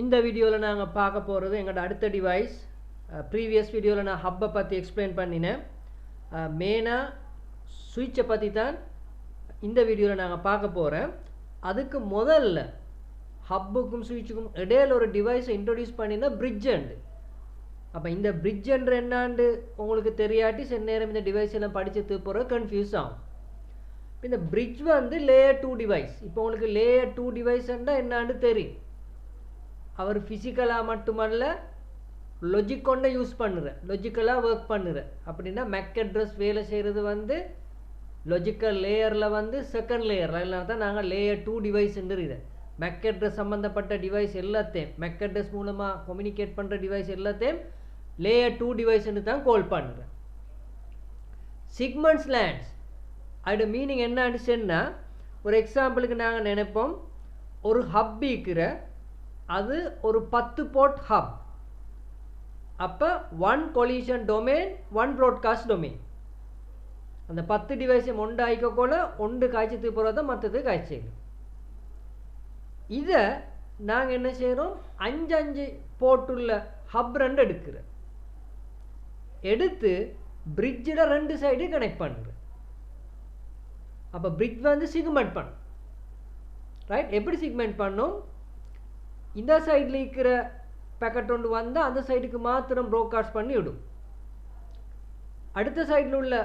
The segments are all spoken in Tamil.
இந்த வீடியோவில் நாங்கள் பார்க்க போகிறது எங்களோட அடுத்த டிவைஸ். ப்ரீவியஸ் வீடியோவில் நான் ஹப்பை பற்றி எக்ஸ்பிளைன் பண்ணினேன். மெயினாக சுவிட்சை பற்றி தான் இந்த வீடியோவில் நாங்கள் பார்க்க போகிறேன். அதுக்கு முதல்ல ஹப்புக்கும் சுவிட்சுக்கும் இடையில் ஒரு டிவைஸை இன்ட்ரொடியூஸ் பண்ணினா பிரிட்ஜ். அப்போ இந்த பிரிட்ஜ் என்னாண்டு உங்களுக்கு தெரியாட்டி சில நேரம் இந்த டிவைஸ் எல்லாம் படித்து போகிறது கன்ஃபியூஸ் ஆகும். இந்த பிரிட்ஜ் லேயர் 2 டிவைஸ். இப்போ உங்களுக்கு லேயர் 2 டிவைஸ்ன்னா என்னான்னு தெரியும். அவர் ஃபிசிக்கலாக மட்டுமல்ல லொஜிக் கொண்ட யூஸ் பண்ணுற, லொஜிக்கலாக ஒர்க் பண்ணுற. அப்படின்னா மேக் அட்ரஸ் வேலை செய்கிறது லொஜிக்கல் லேயரில் செகண்ட் லேயரில் எல்லாம் தான் நாங்கள் லேயர் 2 டிவைஸ்ன்றது. மேக் அட்ரஸ் சம்மந்தப்பட்ட டிவைஸ் எல்லாத்தையும், மேக் அட்ரஸ் மூலமாக கம்யூனிகேட் பண்ணுற டிவைஸ் எல்லாத்தையும் லேயர் 2 டிவைஸ்ன்னு தான் கால் பண்ணுறேன். சிக்மெண்ட்ஸ் லேண்ட்ஸ் அதோட மீனிங் என்னான்னு சொன்னால், ஒரு எக்ஸாம்பிளுக்கு நாங்கள் நினைப்போம், ஒரு ஹப் இருக்கிற அது ஒரு 10 போர்ட் ஹப். அப்போ 1 கொலிஷன் டொமைன் 1 ப்ராட்காஸ்ட் டொமைன். அந்த 10 டிவைஸை ஒன்றாய்க்கோல ஒன்று காய்ச்சத்துக்கு போகிறத மற்றது காய்ச்சிடும். இதை நாங்கள் என்ன செய்கிறோம், 5 போர்ட்டுள்ள ஹப் 2 எடுக்கிறோம். எடுத்து பிரிட்ஜில் 2 சைடு கனெக்ட் பண்ணுறேன். அப்போ பிரிட்ஜ் சிக்மெண்ட் பண்ணும். ரைட்? எப்படி சிக்மெண்ட் பண்ணும்? இந்த சைடில் இருக்கிற பேக்கெட் ஒன்று வந்தால் அந்த சைடுக்கு மாத்திரம் ப்ரோட்காஸ்ட் பண்ணி விடும். அடுத்த சைடில் உள்ள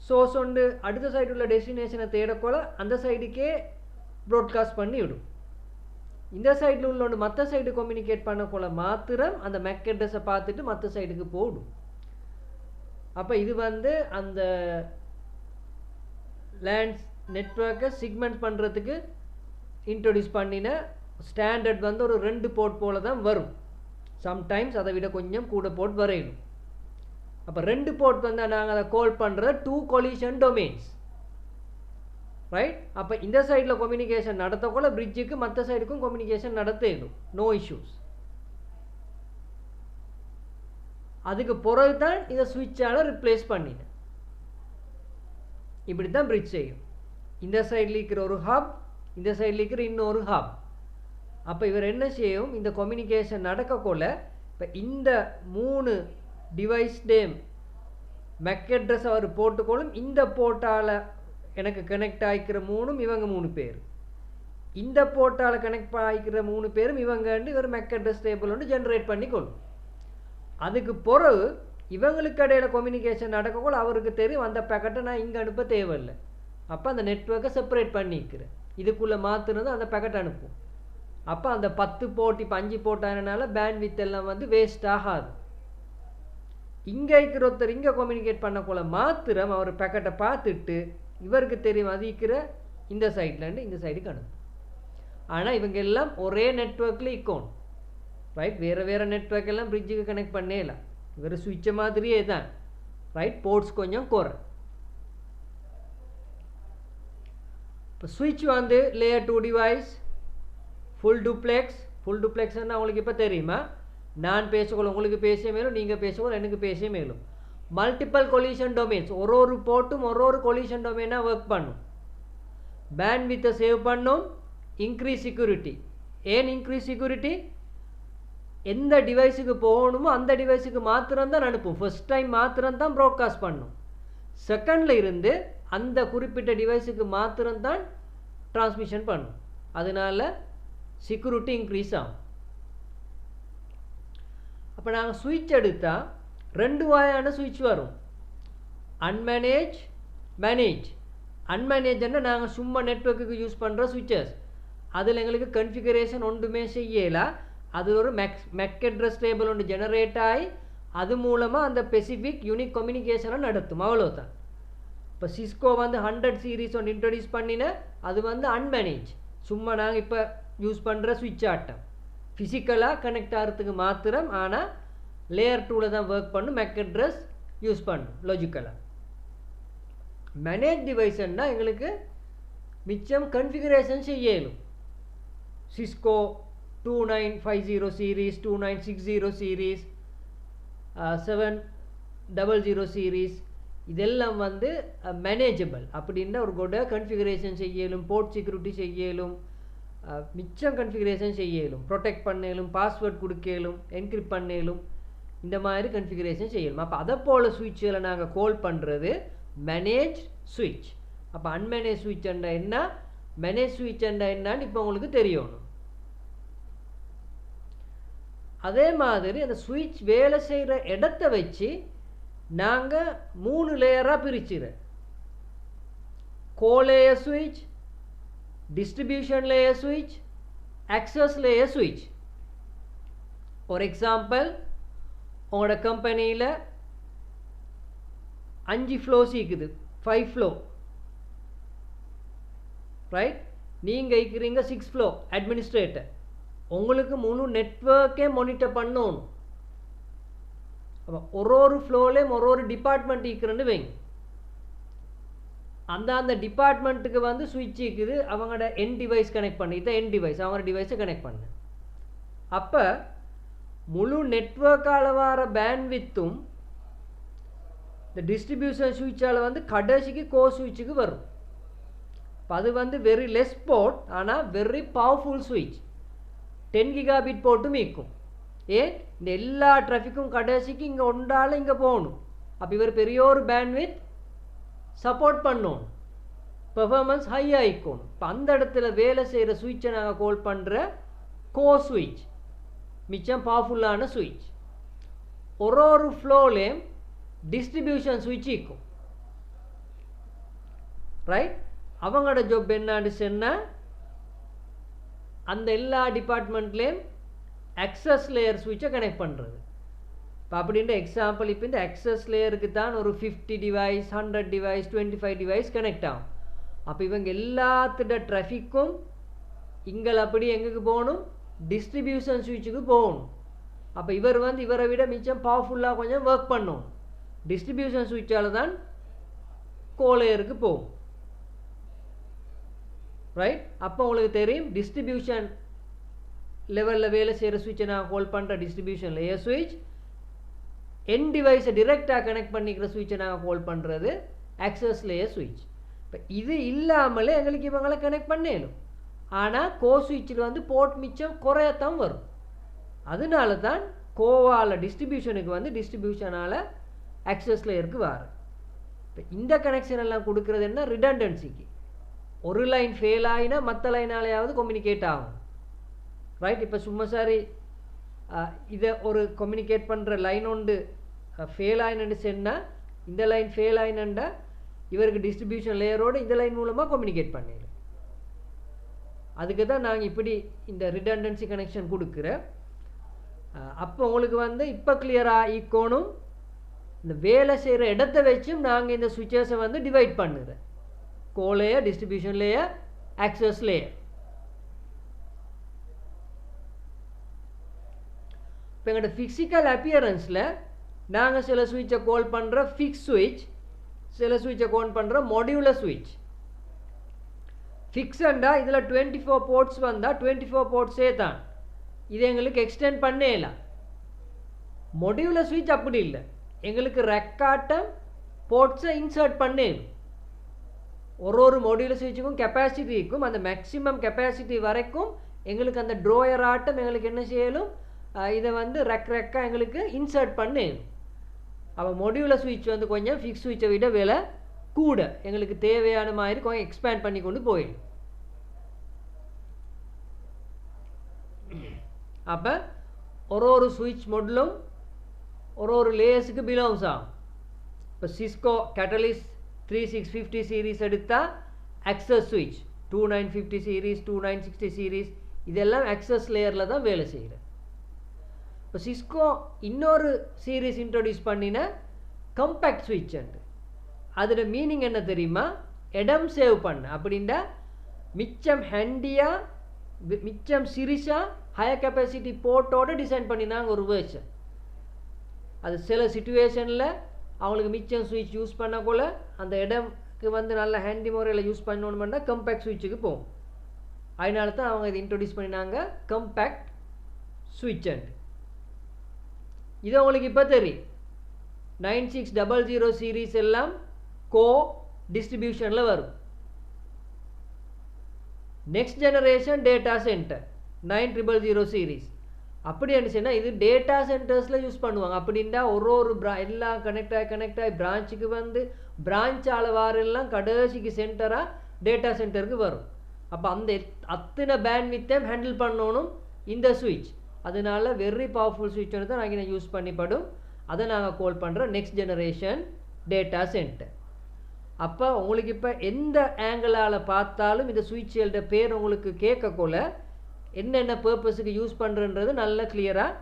சோர்ஸ் ஒன்று அடுத்த சைடில் உள்ள டெஸ்டினேஷனை தேடக்கோல அந்த சைடுக்கே ப்ராட்காஸ்ட் பண்ணி விடும். இந்த சைடில் உள்ள ஒன்று மற்ற சைடு கம்யூனிகேட் பண்ணக்கோல மாத்திரம் அந்த மேக் அட்ரஸை பார்த்துட்டு மற்ற சைடுக்கு போடும். அப்போ இது அந்த லேண்ட்ஸ் நெட்வொர்க்கை சிக்மெண்ட் பண்ணுறதுக்கு இன்ட்ரொடியூஸ் பண்ணின ஸ்டாண்டர்ட் ஒரு 2 போர்ட் போல தான் வரும். சம்டைம்ஸ் அதை விட கொஞ்சம் கூட போர்ட் வரையணும். அப்போ 2 போர்ட் நாங்கள் அதை கால் பண்ணுறது 2 கொலிஷன் டொமைன்ஸ். ரைட்? அப்போ இந்த சைடில் கம்யூனிகேஷன் நடத்தக்கொள்ள பிரிட்ஜுக்கு மற்ற சைடுக்கும் கம்யூனிகேஷன் நடத்தணும், நோ இஷ்யூஸ். அதுக்கு பிறகு தான் இதை சுவிட்சால் ரிப்ளேஸ் பண்ணினேன். இப்படி தான் பிரிட்ஜ் செய்யும். இந்த சைடில் இருக்கிற ஒரு ஹப், இந்த சைடில் இருக்கிற இன்னொரு ஹப். அப்போ இவர் என்ன செய்யும், இந்த கம்யூனிகேஷன் நடக்கக்கொள்ள இப்போ இந்த 3 டிவைஸ் டேம் மேக் அட்ரஸ் அவர் போட்டுக்கொள்ளும். இந்த போர்ட்டால் எனக்கு கனெக்ட் ஆகிக்கிற 3 இவங்க 3 பேர், இந்த போர்ட்டால் கனெக்ட் ஆகிக்கிற 3 பேரும் இவங்கண்டு இவர் மேக் அட்ரஸ் டேபிள் ஒன்று ஜென்ரேட் பண்ணிக்கொள்ளும். அதுக்கு பிறகு இவங்களுக்கு இடையில் கம்யூனிகேஷன் நடக்கக்குள்ள அவருக்கு தெரியும் அந்த பேக்கெட்டை நான் இங்கே அனுப்ப தேவையில்லை. அப்போ அந்த நெட்வொர்க்கை செப்பரேட் பண்ணிக்கிறேன், இதுக்குள்ளே மாற்றினது அந்த பேக்கெட் அனுப்பும். அப்போ அந்த 10 போர்ட் இப்போ 5 போர்ட் ஆனதுனால பேண்ட் வித் எல்லாம் வேஸ்ட் ஆகாது. இங்கே இருக்கிற ஒருத்தர் இங்கே கம்யூனிகேட் பண்ணக்குள்ள மாத்திரம் அவர் பேக்கெட்டை பார்த்துட்டு இவருக்கு தெரியும் அது இருக்கிற இந்த சைட்லேருந்து இந்த சைடுக்கு அனுப்பும். ஆனால் இவங்க எல்லாம் ஒரே நெட்வொர்க்கில் இக்கணும். ரைட்? வேறு வேறு நெட்வொர்க் எல்லாம் பிரிட்ஜுக்கு கனெக்ட் பண்ணேலாம். இவர் சுவிட்சை மாதிரியே தான். ரைட்? போர்ட்ஸ் கொஞ்சம் குறை. இப்போ சுவிட்ச் layer 2 device, full duplex. Full டூப்ளெக்ஸ்ன்னா உங்களுக்கு இப்போ தெரியுமா? நான் பேசக்கொள்ள உங்களுக்கு பேசிய மேலும், நீங்கள் பேசக்கொள்ள எனக்கு பேசிய மேலும். மல்டிபிள் கொலிஷன் டொமைன்ஸ், ஒரு போர்ட்டும் ஒரு கொலிஷன் டொமைனாக ஒர்க் பண்ணும். பேண்ட் வித்தை சேவ் பண்ணும். Increase security. ஏன் இன்க்ரீஸ் செக்யூரிட்டி? எந்த டிவைஸுக்கு போகணுமோ அந்த டிவைஸுக்கு மாத்திரம்தான் அனுப்பும். ஃபர்ஸ்ட் டைம் மாத்திரம்தான் ப்ராட்காஸ்ட் பண்ணும். செகண்டில் இருந்து அந்த குறிப்பிட்ட டிவைஸுக்கு மாத்திரம்தான் டிரான்ஸ்மிஷன் பண்ணும். அதனால செக்யூரிட்டி இன்க்ரீஸ் ஆகும். அப்போ நாங்கள் சுவிட்ச் எடுத்தால் 2 வகையான சுவிட்ச் வரும், அன்மேனேஜ், மேனேஜ். அன்மேனேஜ்னா நாங்கள் சும்மா நெட்வொர்க்குக்கு யூஸ் பண்ணுற சுவிட்சஸ். அதில் எங்களுக்கு கன்ஃபிகரேஷன் ஒன்றுமே செய்யலாம். அது ஒரு மேக் அட்ரஸ் டேபிள் ஒன்று ஜெனரேட் ஆகி அது மூலமாக அந்த ஸ்பெசிஃபிக் யூனிக் கம்யூனிகேஷனை நடத்தும். அவ்வளோதான். இப்போ சிஸ்கோ 100 சீரீஸ் ஒன்று இன்ட்ரடியூஸ் பண்ணின அது அன்மேனேஜ். சும்மா நாங்கள் இப்போ யூஸ் பண்ணுற சுவிட்ச் ஆட்டம் ஃபிசிக்கலாக கனெக்ட் ஆகிறதுக்கு மாத்திரம். ஆனால் லேயர் 2ல் தான் ஒர்க் பண்ணும், மேக் அட்ரஸ் யூஸ் பண்ணும் லாஜிக்கலாக. மேனேஜ் டிவைஸ்ன்னா எங்களுக்கு மிச்சம் கன்ஃபிகரேஷன் செய்யலும். சிஸ்கோ 2950 சீரீஸ், 2960 சீரீஸ், 700 சீரீஸ், இதெல்லாம் மேனேஜபிள். அப்படின்னா ஒரு கூட கன்ஃபிகரேஷன் செய்யலும், போர்ட் செக்யூரிட்டி செய்யலும், மிச்சம் கன்ஃபிகரேஷன் செய்யலும், ப்ரொடெக்ட் பண்ணலும், பாஸ்வேர்ட் கொடுக்கலும், என்கிரிப்ட் பண்ணலும், இந்த மாதிரி கன்ஃபிகரேஷன் செய்யலும். அப்போ அதை போல் சுவிட்சுகளை நாங்கள் கால் பண்ணுறது மேனேஜ் சுவிட்ச். அப்போ அன்மேனேஜ் சுவிட்ச் என்ன, மேனேஜ் சுவிட்ச் என்னன்னு இப்போ உங்களுக்கு தெரியணும். அதே மாதிரி அந்த சுவிட்ச் வேலை செய்கிற இடத்த வச்சு நாங்கள் 3 லேயராக பிரிச்சுறோம். கோ லேயர் சுவிட்ச், டிஸ்ட்ரிபியூஷன் லேயர் சுவிட்ச், ஆக்சஸ் லேயர் சுவிட்ச். ஃபார் எக்ஸாம்பிள், உங்களோட கம்பெனியில் 5 ஃப்ளோஸ் இருக்குது, 5 ஃப்ளோ, ரைட்? நீங்கள் இருக்கிறீங்க 6 ஃப்ளோ அட்மினிஸ்ட்ரேட்டர். உங்களுக்கு முழு நெட்வொர்க்கே மானிட்டர் பண்ணணும். அப்போ ஒரு ஃப்ளோலேயும் ஒரு டிபார்ட்மெண்ட் இருக்கிறன்னு வைங்க. அந்த டிபார்ட்மெண்ட்டுக்கு வந்து சுவிட்ச் இருக்குது, அவங்களோட என் டிவைஸ் கனெக்ட் பண்ணி, இதை என் டிவைஸ் அவங்களோட டிவைஸை கனெக்ட் பண்ணு. அப்போ முழு நெட்வொர்க்கால் வர பேண்ட்வித்தும் இந்த டிஸ்ட்ரிபியூஷன் சுவிட்சால் வந்து கடைசிக்கு கோ சுவிட்சுக்கு வரும். அது வந்து வெரி லெஸ் போர்ட், ஆனால் வெரி பவர்ஃபுல் சுவிட்ச். 10 கிகாபிட் போட்டும் இருக்கும். ஏன், இந்த எல்லா டிராஃபிக்கும் கடைசிக்கு இங்கே ஒன்றால் இங்கே போகணும். அப்போ இவர் பெரிய ஒரு பேண்ட்வித் சப்போர்ட் பண்ணணும், பெர்ஃபார்மன்ஸ் ஹை ஆகிக்கணும். இப்போ அந்த இடத்துல வேலை செய்கிற சுவிட்சை நாங்கள் கால் பண்ணுற கோ சுவிட்ச், மிச்சம் பவர்ஃபுல்லான சுவிட்ச். ஒரு ஃப்ளோலேயும் டிஸ்ட்ரிபியூஷன் சுவிட்ச் இருக்கும், ரைட்? அவங்களோட ஜாப் என்னான்னு சொன்னால் அந்த எல்லா டிபார்ட்மெண்ட்லேயும் ஆக்சஸ் லேயர் சுவிட்சை கனெக்ட் பண்ணுறது. இப்போ அப்படின்ற எக்ஸாம்பிள், இப்போ இந்த ஆக்சஸ் லேயருக்கு தான் ஒரு 50 டிவைஸ், 100 டிவைஸ், 25 டிவைஸ் கனெக்ட் ஆகும். அப்போ இவங்க எல்லாத்தோட ட்ராஃபிக்கும் இங்கே அப்படி எங்களுக்கு போகணும், டிஸ்ட்ரிபியூஷன் சுவிட்சுக்கு போகணும். அப்போ இவர் வந்து இவரை விட மிச்சம் பவர்ஃபுல்லாக கொஞ்சம் ஒர்க் பண்ணணும். டிஸ்ட்ரிபியூஷன் சுவிட்சால் தான் கோ லேயருக்கு போகும், ரைட்? அப்போ உங்களுக்கு தெரியும், டிஸ்ட்ரிபியூஷன் லெவலில் வேலை செய்கிற சுவிட்சை நான் கால் பண்ணுற டிஸ்ட்ரிபியூஷன் லேயர் சுவிட்ச். என் டிவைஸை டிரெக்டாக கனெக்ட் பண்ணிக்கிற சுவிட்சை நாங்கள் கால் பண்ணுறது ஆக்சஸ் லேயர் சுவிட்ச். இப்போ இது இல்லாமலே எங்களுக்கு இவங்களை கனெக்ட் பண்ணணும். ஆனால் கோ சுவிட்சில் வந்து போர்ட் மிச்சம் குறையத்தான் வரும். அதனால தான் கோவால் டிஸ்ட்ரிபியூஷனுக்கு வந்து டிஸ்ட்ரிபியூஷனால் ஆக்சஸ் லேயருக்கு வர. இப்போ இந்த கனெக்ஷன் எல்லாம் கொடுக்குறது என்ன, ரிடண்டன்சிக்கு. ஒரு லைன் ஃபெயில் ஆகினா மற்ற லைனாலேயாவது கம்யூனிகேட் ஆகும், ரைட்? இப்போ சும்மா சாரி இதை ஒரு கம்யூனிகேட் பண்ணுற லைன் ஒன்று ஃபெயில் ஆகினு சொன்னால், இந்த லைன் ஃபெயில் ஆகினண்டா இவருக்கு டிஸ்ட்ரிபியூஷன் லேயரோடு இந்த லைன் மூலமாக கம்யூனிகேட் பண்ணிடும். அதுக்கு தான் நாங்கள் இப்படி இந்த ரிடண்டன்சி கனெக்ஷன் கொடுக்குறேன். அப்போ உங்களுக்கு வந்து இப்போ கிளியராக ஈக்கோணும். இந்த வேலை செய்கிற இடத்த வச்சும் நாங்கள் இந்த சுவிட்சஸை வந்து டிவைட் பண்ணுறேன். Core layer, distribution layer, access layer. இப்போ எங்களோட ஃபிசிக்கல் அப்பியரன்ஸில் நாங்கள் சில சுவிட்சை கால் பண்ணுற ஃபிக்ஸ் சுவிட்ச், சில சுவிட்சை கால் பண்ணுற மாடியூலர் சுவிட்ச். ஃபிக்ஸண்டா இதில் 24 போர்ட்ஸ் வந்தால் 24 போர்ட்ஸே தான், இது எங்களுக்கு எக்ஸ்டெண்ட் பண்ணலாம். மாடியூலர் சுவிட்ச் அப்படி இல்லை, எங்களுக்கு ரெக்காட்டம் போர்ட்ஸை இன்சர்ட் பண்ணணும். ஒரு மாடியூலர் சுவிட்சுக்கும் கெப்பாசிட்டி இருக்கும், அந்த மேக்ஸிமம் கெப்பாசிட்டி வரைக்கும் எங்களுக்கு அந்த ட்ரோயர் ஆட்டம் எங்களுக்கு என்ன செய்யலும், இதை வந்து ரெக்காக எங்களுக்கு இன்சர்ட் பண்ணணும். அப்போ மாடியூலர் சுவிட்ச் வந்து கொஞ்சம் ஃபிக்ஸ் சுவிட்சை விட விலை கூட, எங்களுக்கு தேவையான மாதிரி கொஞ்சம் எக்ஸ்பேண்ட் பண்ணி கொண்டு போயிடும். அப்போ ஒரு சுவிட்ச் மாடலும் ஒரு லேயர்ஸுக்கு பிலாங்ஸ் ஆகும். இப்போ சிஸ்கோ கேட்டலிஸ்ட் 3650 சீரீஸ் எடுத்தால் ஆக்சஸ் சுவிட்ச், 2950 சீரீஸ், 2960 சீரீஸ், இதெல்லாம் ஆக்சஸ் லேயரில் தான் வேலை செய்கிறேன். இப்போ சிஸ்கோ இன்னொரு சீரீஸ் இன்ட்ரடியூஸ் பண்ணின கம்பேக்ட் சுவிட்ச் உண்டு. அதோட மீனிங் என்ன தெரியுமா, இடம் சேவ் பண்ண. அப்படின்னா மிச்சம் ஹேண்டியாக, மிச்சம் சிரிஸாக, ஹையர் கெப்பாசிட்டி போர்ட்டோடு டிசைன் பண்ணினாங்க ஒரு வேர்ஷன். அது சில சிச்சுவேஷனில் அவங்களுக்கு மிச்சம் சுவிட்ச் யூஸ் பண்ணக்குள்ள அந்த இடம்க்கு வந்து நல்ல ஹேண்டி முறையில் யூஸ் பண்ணணும்னா கம்பேக்ட் சுவிட்சுக்கு போகும். அதனால தான் அவங்க இதை இன்ட்ரடியூஸ் பண்ணினாங்க கம்பேக்ட் சுவிட்ச். இது உங்களுக்கு இப்போ தெரியும். 9600 சீரீஸ் எல்லாம் கோ டிஸ்ட்ரிபியூஷனில் வரும். Next generation data centre 9000 series. அப்படி இருந்துச்சுன்னா இது டேட்டா சென்டர்ஸில் யூஸ் பண்ணுவாங்க. அப்படின்னா ஒரு எல்லாம் கனெக்ட் ஆகி பிரான்ச்சுக்கு வந்து பிரான்ச்சால் வாரெல்லாம் கடைசிக்கு சென்டராக டேட்டா சென்டருக்கு வரும். அப்போ அந்த அத்தனை பேண்ட்வித்தையும் ஹேண்டில் பண்ணணும் இந்த சுவிட்ச். அதனால வெரி பவர்ஃபுல் சுவிட்ச் வந்து தான் நாங்கள் யூஸ் பண்ணிப்படும். அதை நாங்கள் கால் பண்ணுறோம் நெக்ஸ்ட் ஜெனரேஷன் டேட்டா சென்டர். அப்போ உங்களுக்கு இப்போ எந்த ஆங்கிளால் பார்த்தாலும் இந்த சுவிட்சுகளோட பேர் உங்களுக்கு கேட்கக்குள்ள என்னென்ன பர்பஸுக்கு யூஸ் பண்ணுறன்றது நல்லா கிளியராக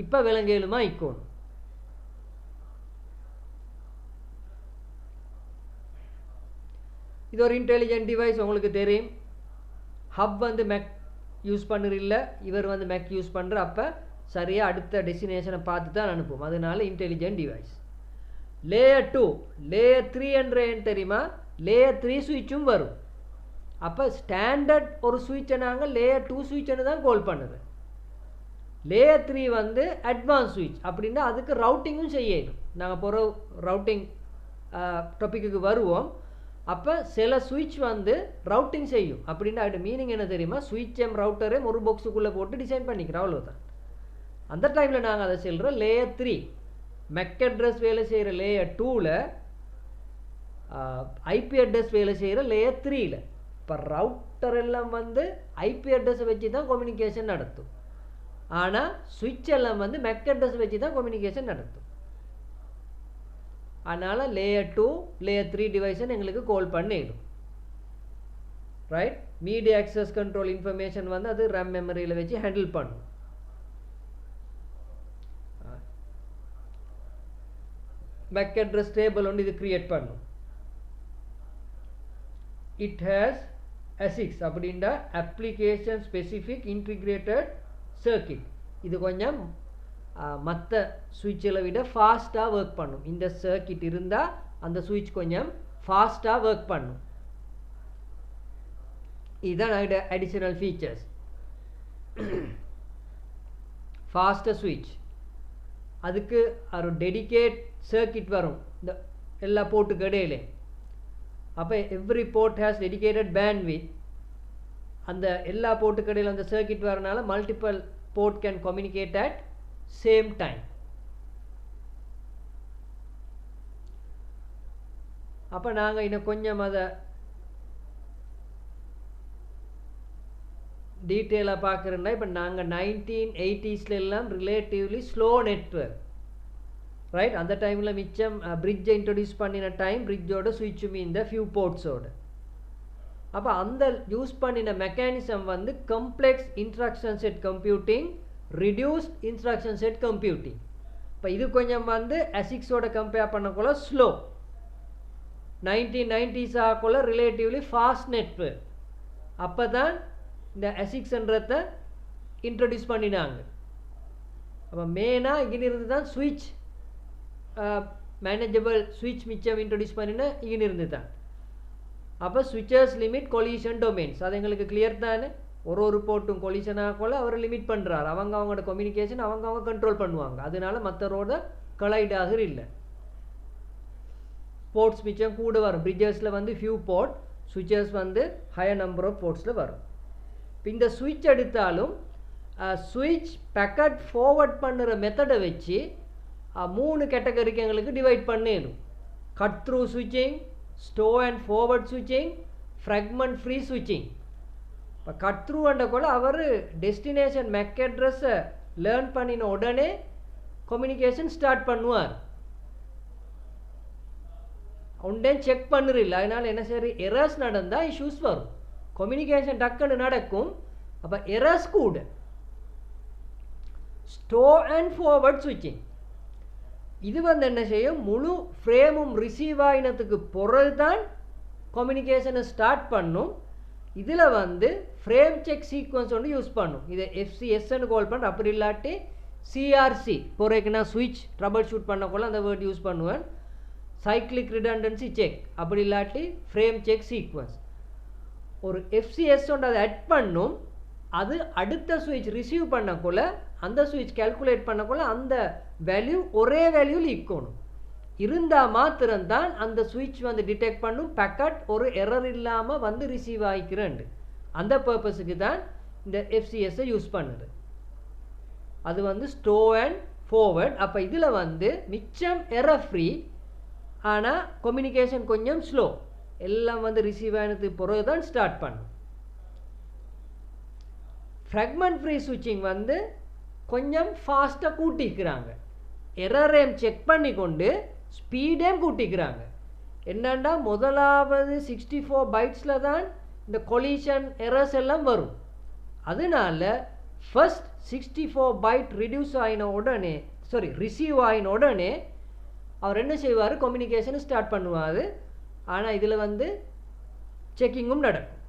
இப்போ விளங்கலுமா இருக்கணும். இது ஒரு இன்டெலிஜென்ட் டிவைஸ். உங்களுக்கு தெரியும் ஹப் வந்து மேக் யூஸ் பண்ணுறில்ல, இவர் வந்து மேக் யூஸ் பண்ணுற. அப்போ சரியாக அடுத்த டெஸ்டினேஷனை பார்த்து தான் அனுப்பும். அதனால இன்டெலிஜென்ட் டிவைஸ். லேயர் 2 லேயர் 3 என்ற ஏன் தெரியுமா? லேயர் 3 சுவிட்சும் வரும். அப்போ ஸ்டாண்டர்ட் ஒரு சுவிட்சை நாங்கள் லேயர் 2 சுவிட்சுன்னு தான் கால் பண்ணுது. லேயர் 3 வந்து அட்வான்ஸ் சுவிட்ச். அப்படின்னா அதுக்கு ரவுட்டிங்கும் செய்யணும். நாங்கள் போகிற ரவுட்டிங் டாப்பிக்கு வருவோம். அப்போ சில சுவிட்ச் வந்து ரவுட்டிங் செய்யும். அப்படின்னா அதோட மீனிங் என்ன தெரியுமா? சுவிட்ச் ரவுட்டரே ஒரு பாக்ஸுக்குள்ளே போட்டு டிசைன் பண்ணிக்கிறோம், அவ்வளோதான். அந்த டைமில் நாங்கள் அதை சொல்கிறோம் லேயர் 3. மெக் அட்ரஸ் வேலை செய்கிற லேயர் 2ல், ஐபி அட்ரஸ் வேலை செய்கிற லேயர் 3ல். இப்போ ரவுட்டர் எல்லாம் வந்து ஐபி அட்ரஸை வச்சு தான் கம்யூனிகேஷன் நடத்தும். ஆனால் சுவிட்ச் எல்லாம் வந்து மெக் அட்ரஸ் வச்சு தான் கம்யூனிகேஷன் நடத்தும். அதனால் லேயர் 2 லேயர் 3 டிவைஸை எங்களுக்கு கால் பண்ணிடும். Right. Media access control information வந்து அது ரேம் மெமரியில் வச்சு ஹேண்டில் பண்ணும். மேக் அட்ரஸ் டேபிள் ஒன்று இது கிரியேட் பண்ணும். இட் ஹேஸ் ASIC அப்படின்னா அப்ளிகேஷன் ஸ்பெசிஃபிக் இன்டிகிரேட்டட் சர்க்கிட். இது கொஞ்சம் மற்ற சுவிட்சில் விட ஃபாஸ்ட்டாக ஒர்க் பண்ணும். இந்த சர்க்கிட் இருந்தால் அந்த சுவிட்ச் கொஞ்சம் ஃபாஸ்ட்டாக ஒர்க் பண்ணும். இதுதான் அடிஷனல் ஃபீச்சர்ஸ். ஃபாஸ்டர் சுவிட்ச். அதுக்கு ஒரு டெடிகேட் சர்க்கிட் வரும் இந்த எல்லா போர்ட்டுக்கு இடையிலே. அப்போ every port has dedicated bandwidth. அந்த எல்லா போர்ட்டுக்கு இடையில் அந்த சர்க்கிட் வரனால multiple port can communicate at same time. அப்போ நாங்கள் இன்னும் கொஞ்சம் அதை டீட்டெயிலாக பார்க்குறோன்னா, இப்போ நாங்கள் 1980s எல்லாம் ரிலேட்டிவ்லி ஸ்லோ நெட்வொர்க். ரைட். அந்த டைமில் மிச்சம் பிரிட்ஜை இன்ட்ரடியூஸ் பண்ணின டைம் பிரிட்ஜோட சுவிட்சும் இந்த ஃபியூ போர்ட்ஸோடு. அப்போ அந்த யூஸ் பண்ணின மெக்கானிசம் வந்து complex instruction set computing, reduced instruction set computing. இப்போ இது கொஞ்சம் வந்து ASICஸோட கம்பேர் பண்ணக்குள்ள ஸ்லோ. 1990s ஆக்குள்ள ரிலேட்டிவ்லி ஃபாஸ்ட் நெட்வொர்க். அப்போ தான் இந்த ASICன்றதை இன்ட்ரடியூஸ் பண்ணினாங்க. அப்போ மெயினாக இங்கிருந்து தான் சுவிட்ச் மேனேஜபிள் சுவிட்ச் மிச்சம் இன்ட்ரடியூஸ் பண்ணினா இங்கிருந்து தான். அப்போ ஸ்விட்சர்ஸ் லிமிட் கொலிஷன் டொமைன்ஸ். அது எங்களுக்கு கிளியர் தானே? ஒரு போர்ட்டும் கொலிஷன் ஆகக்குள்ள அவர் லிமிட் பண்ணுறாரு. அவங்களோட கம்யூனிகேஷன் அவங்க கண்ட்ரோல் பண்ணுவாங்க. அதனால மற்றவரோட கொலைடாக இல்லை. போர்ட்ஸ் மிச்சம் கூட வரும். பிரிட்ஜஸில் வந்து ஃபியூ போர்ட், சுவிட்சர்ஸ் வந்து ஹையர் நம்பர் ஆஃப் போர்ட்ஸில் வரும். இப்போ இந்த சுவிட்ச் எடுத்தாலும் சுவிட்ச் பேக்கெட் ஃபார்வர்ட் பண்ணுற மெத்தடை வச்சு 3 கேட்டகரிக்கு எங்களுக்கு டிவைட் பண்ணிடும். கட் த்ரூ ஸ்விட்சிங், ஸ்டோ அண்ட் ஃபார்வர்ட் ஸ்விட்சிங், ஃப்ராக்மெண்ட் ஃப்ரீ ஸ்விட்சிங். இப்போ கட் த்ரூன்ற கூட அவர் டெஸ்டினேஷன் மேக் அட்ரஸை லேர்ன் பண்ணின உடனே கம்யூனிகேஷன் ஸ்டார்ட் பண்ணுவார். உடனே செக் பண்ணுறில்ல. அதனால் என்ன சரி எரர்ஸ் நடந்தால் இஷ்யூஸ் வரும். கம்யூனிகேஷன் டக்குன்னு நடக்கும். அப்போ எரர்ஸ் கூட. ஸ்டோ அண்ட் ஃபார்வர்ட் ஸ்விட்சிங் இது வந்து என்ன செய்யும்? முழு ஃப்ரேமும் ரிசீவ் ஆகினத்துக்கு பிறகு தான் கம்யூனிகேஷனை ஸ்டார்ட் பண்ணும். இதில் வந்து ஃப்ரேம் செக் சீக்வன்ஸ் ஒன்று யூஸ் பண்ணும். இதை FCSன்னு கால் பண்ணுற. அப்படி இல்லாட்டி CRC போகிறதுக்கு நான் சுவிட்ச் ட்ரபிள் ஷூட் பண்ணக்குள்ள அந்த வேர்ட் யூஸ் பண்ணுவேன். Cyclic redundancy check. அப்படி இல்லாட்டி ஃப்ரேம் செக் சீக்வன்ஸ். ஒரு FCS ஒன்று அதை ஆட் பண்ணும். அது அடுத்த சுவிட்ச் ரிசீவ் பண்ணக்குள்ள அந்த சுவிட்ச் கால்குலேட் பண்ணக்குள்ள அந்த வேல்யூ ஒரே வேல்யூவில் இருக்கணும். இருந்தால் மாத்திரம்தான் அந்த சுவிட்ச் வந்து டிடெக்ட் பண்ணும் பேக்கெட் ஒரு எரர் இல்லாமல் வந்து ரிசீவ் ஆகிக்கிறேன். அந்த பர்பஸுக்கு தான் இந்த FCS யூஸ் பண்ணுது. அது வந்து ஸ்டோ அண்ட் ஃபார்வர்ட். அப்போ இதில் வந்து மிச்சம் எரர் ஃப்ரீ, ஆனால் கம்யூனிகேஷன் கொஞ்சம் ஸ்லோ. எல்லாம் வந்து ரிசீவ் ஆனதுக்கு பிறகு தான் ஸ்டார்ட் பண்ணும். ஃப்ராக்மெண்ட் ஃப்ரீ ஸ்விட்சிங் வந்து கொஞ்சம் ஃபாஸ்ட்டாக கூட்டிக்கிறாங்க. எரரையும் செக் பண்ணி கொண்டு ஸ்பீடையும் கூட்டிக்கிறாங்க. என்னண்டா முதலாவது 64 பைட்ஸில் தான் இந்த கொலிஷன் எரர்ஸ் எல்லாம் வரும். அதனால ஃபர்ஸ்ட் 64 பைட் ரிடியூஸ் ஆகின உடனே ரிசீவ் ஆகின உடனே அவர் என்ன செய்வார், கம்யூனிகேஷனை ஸ்டார்ட் பண்ணுவார். ஆனால் இதில் வந்து செக்கிங்கும் நடக்கும்.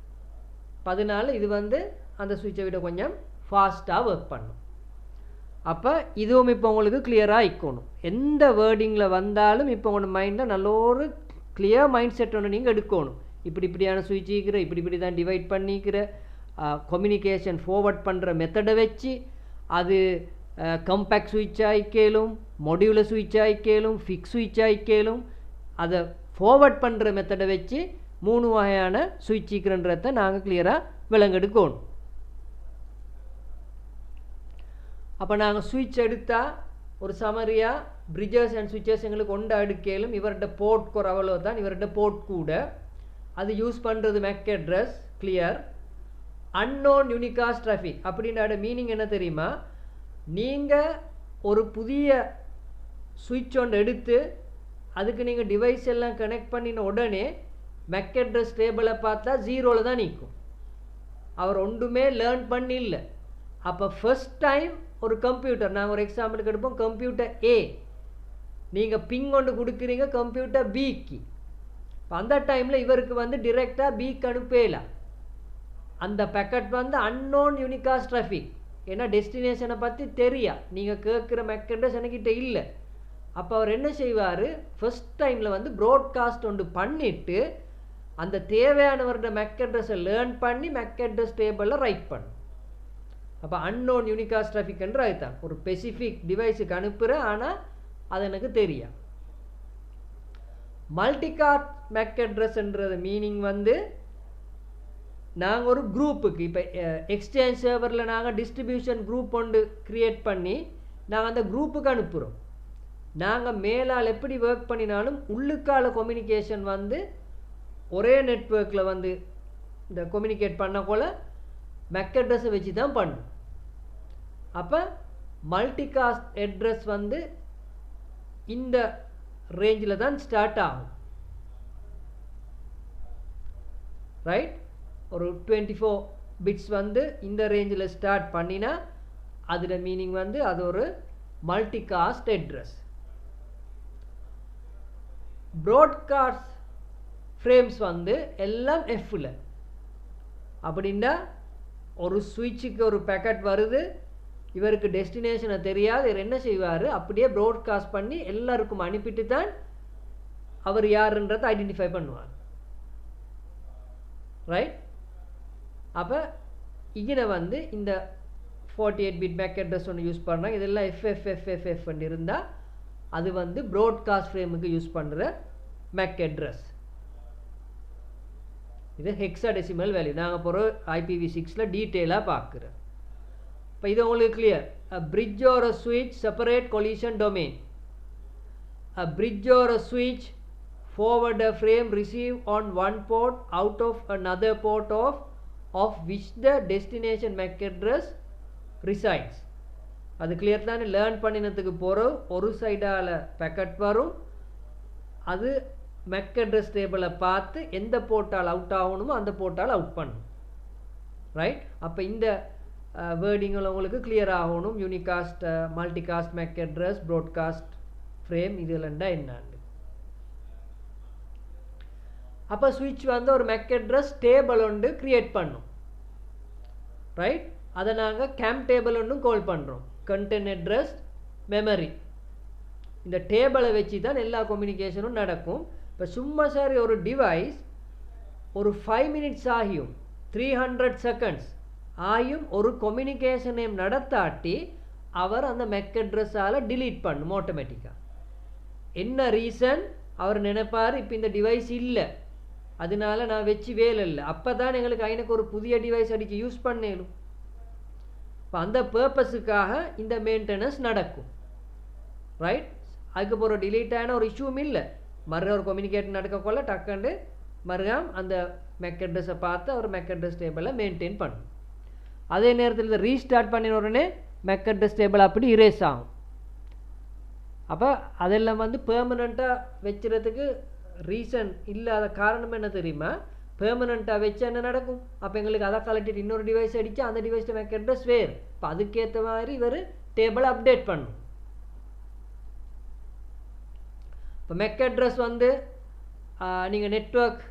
அதனால இது வந்து அந்த சுவிட்சை விட கொஞ்சம் ஃபாஸ்ட்டாக ஒர்க் பண்ணும். அப்போ இதுவும் இப்போ உங்களுக்கு கிளியராக இருக்கணும். எந்த வேர்டிங்கில் வந்தாலும் இப்போ உங்களோட மைண்டில் நல்ல ஒரு கிளியர் மைண்ட் செட் ஒன்று நீங்கள் எடுக்கணும். இப்படியான சுவிட்ச் இருக்கிற, இப்படி தான் டிவைட் பண்ணிக்கிற, கம்யூனிகேஷன் ஃபார்வர்ட் பண்ணுற மெத்தடை வச்சு அது கம்பேக்ட் சுவிட்ச் ஆகிக்கலும், மொடியூலர் சுவிட்ச் ஆகிக்கலும், ஃபிக்ஸ் சுவிட்ச் ஆகிக்கலும். அதை ஃபார்வர்ட் பண்ணுற மெத்தடை வச்சு 3 வகையான சுவிட்ச் இருக்கிறன்றதை நாங்கள் கிளியராக விளங்கெடுக்கணும். அப்போ நாங்கள் சுவிட்ச் எடுத்தால் ஒரு சமரியாக பிரிட்ஜஸ் அண்ட் சுவிட்சஸ் எங்களுக்கு கொண்டு அடுக்கலும். இவர்கிட்ட போர்ட் குறவளோ தான், இவர்கிட்ட போர்ட் கூட. அது யூஸ் பண்ணுறது MAC address clear. Unknown unicast traffic அப்படின்ற மீனிங் என்ன தெரியுமா? நீங்கள் ஒரு புதிய சுவிட்ச் ஒன்று எடுத்து அதுக்கு நீங்கள் டிவைஸ் எல்லாம் கனெக்ட் பண்ணின உடனே மேக் அட்ரஸ் டேபிளை பார்த்தா 0ல் தான் நிற்கும். அவர் ஒன்றுமே லேர்ன் பண்ணி இல்லை. அப்போ ஃபர்ஸ்ட் டைம் ஒரு கம்ப்யூட்டர், நாங்கள் ஒரு எக்ஸாம்பிளுக்கு எடுப்போம், கம்ப்யூட்டர் A நீங்கள் பிங் கொண்டு கொடுக்குறீங்க கம்ப்யூட்டர் Bக்கு. அந்த டைமில் இவருக்கு வந்து டிரெக்டாக Bக்கு அனுப்பலாம். அந்த பேக்கெட் வந்து அன்னோன் யூனிகாஸ்ட் டிராஃபிக். ஏன்னா டெஸ்டினேஷனை பற்றி தெரியா, நீங்கள் கேட்குற மேக் அட்ரஸ் என்கிட்ட இல்லை. அப்போ அவர் என்ன செய்வார், ஃபர்ஸ்ட் டைமில் வந்து ப்ராட்காஸ்ட் ஒன்று பண்ணிவிட்டு அந்த தேவையானவரோட மேக் அட்ரஸை லேர்ன் பண்ணி மேக் அட்ரஸ் டேபிளில் ரைட் பண்ணும். அப்போ அன்னோன் யூனிகாஸ்ட் டிராஃபிக் என்று அதுதான் ஒரு ஸ்பெசிஃபிக் டிவைஸுக்கு அனுப்புகிறேன், ஆனால் அது எனக்கு தெரியும். மல்டிகாஸ்ட் மேக் அட்ரஸ்ன்றது மீனிங் வந்து நாங்கள் ஒரு குரூப்புக்கு, இப்போ எக்ஸ்சேஞ்ச் சர்வரில் நாங்கள் டிஸ்ட்ரிபியூஷன் குரூப் ஒன்று க்ரியேட் பண்ணி நாங்கள் அந்த குரூப்புக்கு அனுப்புகிறோம். நாங்கள் மேலால் எப்படி ஒர்க் பண்ணினாலும் உள்ளுக்கால கம்யூனிகேஷன் வந்து ஒரே நெட்வொர்க்கில் வந்து இந்த கம்யூனிகேட் பண்ணக்குள்ள மேக் அட்ரஸை வச்சு தான் பண்ணும். அப்போ மல்டிகாஸ்ட் அட்ரஸ் வந்து இந்த ரேஞ்சில் தான் ஸ்டார்ட் ஆகும். ரைட், ஒரு 24 பிட்ஸ் வந்து இந்த ரேஞ்சில் ஸ்டார்ட் பண்ணினா அதில் மீனிங் வந்து அது ஒரு மல்டிகாஸ்ட் அட்ரஸ். ப்ராட்காஸ்ட் ஃப்ரேம்ஸ் வந்து எல்லாம் Fல. அப்படின்னா ஒரு சுவிட்சுக்கு ஒரு பேக்கெட் வருது, இவருக்கு டெஸ்டினேஷனை தெரியாது, இவர் என்ன செய்வார், அப்படியே ப்ராட்காஸ்ட் பண்ணி எல்லாருக்கும் அனுப்பிட்டு தான் அவர் யாருன்றதை ஐடென்டிஃபை பண்ணுவார். ரைட், அப்போ இதில் வந்து இந்த 48 பிட் மேக் அட்ரஸ் ஒன்று யூஸ் பண்ணுறாங்க. இதெல்லாம் FFFFF இருந்தால் அது வந்து ப்ராட்காஸ்ட் ஃப்ரேமுக்கு யூஸ் பண்ணுற மேக் அட்ரஸ். இது ஹெக்ஸாடெசிமல் வேல்யூ. நாங்கள் போகிற IPv6ல டீட்டெயிலாக பார்க்குறோம். இப்போ இது உங்களுக்கு clear. A bridge or a switch separate collision domain. A bridge or a switch forward a frame receive on one port out of another port of which the destination MAC address resides. அது கிளியர் தானே? லேர்ன் பண்ணினதுக்கு போகிற ஒரு சைடால் பேக்கெட் வரும், அது மேக் அட்ரஸ் டேபிளை பார்த்து எந்த போர்ட்டால் அவுட் ஆகணுமோ அந்த போர்ட்டால் அவுட் பண்ணும். ரைட், அப்போ இந்த வேர்டிங்கில் உங்களுக்கு கிளியர் ஆகணும். Unicast, multicast MAC address, broadcast frame இதுலண்டா என்னான்னு. அப்போ சுவிட்ச் வந்து ஒரு மேக் அட்ரஸ் டேபிள் ஒன்று க்ரியேட் பண்ணும். ரைட், அதை நாங்கள் கேம் டேபிள் ஒன்றும் கால் பண்ணுறோம். கண்டென்ட் அட்ரஸ் மெமரி, இந்த டேபிளை வச்சு தான் எல்லா கம்யூனிகேஷனும் நடக்கும். இப்போ சும்மா சரி ஒரு டிவைஸ் ஒரு 5 மினிட்ஸ் ஆகியும் 300 செகண்ட்ஸ் ஆகியும் ஒரு கம்யூனிகேஷனையும் நடத்தாட்டி அவர் அந்த மேக் அட்ரஸால் டிலீட் பண்ணும் ஆட்டோமேட்டிக்காக. என்ன ரீசன்? அவர் நினைப்பார் இப்போ இந்த டிவைஸ் இல்லை, அதனால நான் வச்சு வேலை இல்லை. அப்போ தான் எங்களுக்கு எனக்கு ஒரு புதிய டிவைஸ் அடிக்க யூஸ் பண்ணேலும். இப்போ அந்த பர்பஸுக்காக இந்த மெயின்டெனன்ஸ் நடக்கும். ரைட். அதுக்கப்புறம் டிலீட் ஆன ஒரு இஷ்யூவும் இல்லை. மறு ஒரு கம்யூனிகேட் நடக்கக்குள்ள டக்குண்டு மறுகாம் அந்த மேக் அட்ரஸை பார்த்து அவர் மேக் அட்ரஸ் டேபிளை மெயின்டைன் பண்ணும். அதே நேரத்தில் இதை ரீஸ்டார்ட் பண்ணின உடனே மேக் அட்ரஸ் டேபிள் அப்படி இரேஸ் ஆகும். அப்போ அதெல்லாம் வந்து பெர்மனண்ட்டாக வச்சுறதுக்கு ரீசன் இல்லாத காரணம் என்ன தெரியுமா? பெர்மனண்ட்டாக வச்சு என்ன நடக்கும்? அப்போ எங்களுக்கு அதை கலெக்டிட்டு இன்னொரு டிவைஸ் அடித்து அந்த டிவைஸில் மேக் அட்ரஸ் வேறு. இப்போ அதுக்கேற்ற மாதிரி இவர் டேபிளை அப்டேட் பண்ணும். இப்போ மேக் அட்ரஸ் வந்து நீங்கள் நெட்வொர்க்